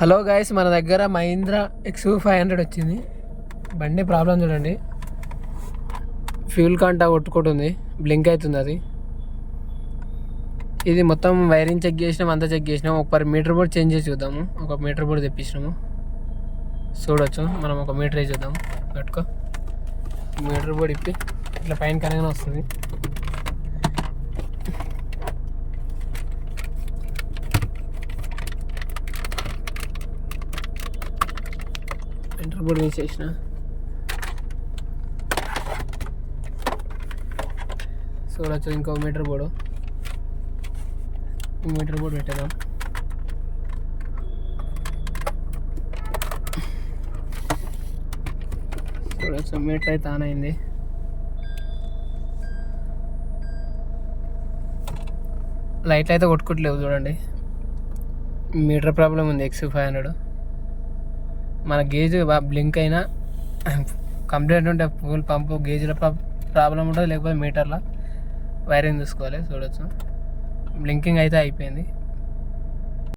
Hello guys, మన దగ్గర Mahindra X500 వచ్చింది. బండి ప్రాబ్లం చూడండి, ఫ్యూల్ కాంటా కొట్టుకుంటుంది, బ్లింక్ అవుతుంది. అది ఇది మొత్తం వైరింగ్ చెక్ చేసినాం, అంతా చెక్ చేసినాం. ఒక మీటర్ బోర్డ్ చేంజ్ చేసి చూద్దాము. ఒక మీటర్ బోర్డ్ తెప్పించినాము, చూడవచ్చు. మనం ఒక మీటర్ వేసి చూద్దాము. పట్టుకో, మీటర్ బోర్డ్ ఇప్పి ఇట్లా పైన కనగానే వస్తుంది. మీటర్ బోర్డ్ వేసేసిన, చూడవచ్చు. ఇంకో మీటర్ బోర్డు పెట్టేద్దాం. చూడవచ్చు, మీటర్ అయితే ఆన్ అయింది. లైట్లు అయితే కొట్టుకోవట్లేవు చూడండి. మీటర్ ప్రాబ్లం ఉంది X500. మన గేజ్ బ్లింక్ అయినా కంప్లీట్ ఉంటే ఫుల్ పంపు గేజ్లో ప్రాబ్లం ఉంటుంది, లేకపోతే మీటర్లో వైరింగ్ చూసుకోవాలి. చూడవచ్చు, బ్లింకింగ్ అయితే అయిపోయింది.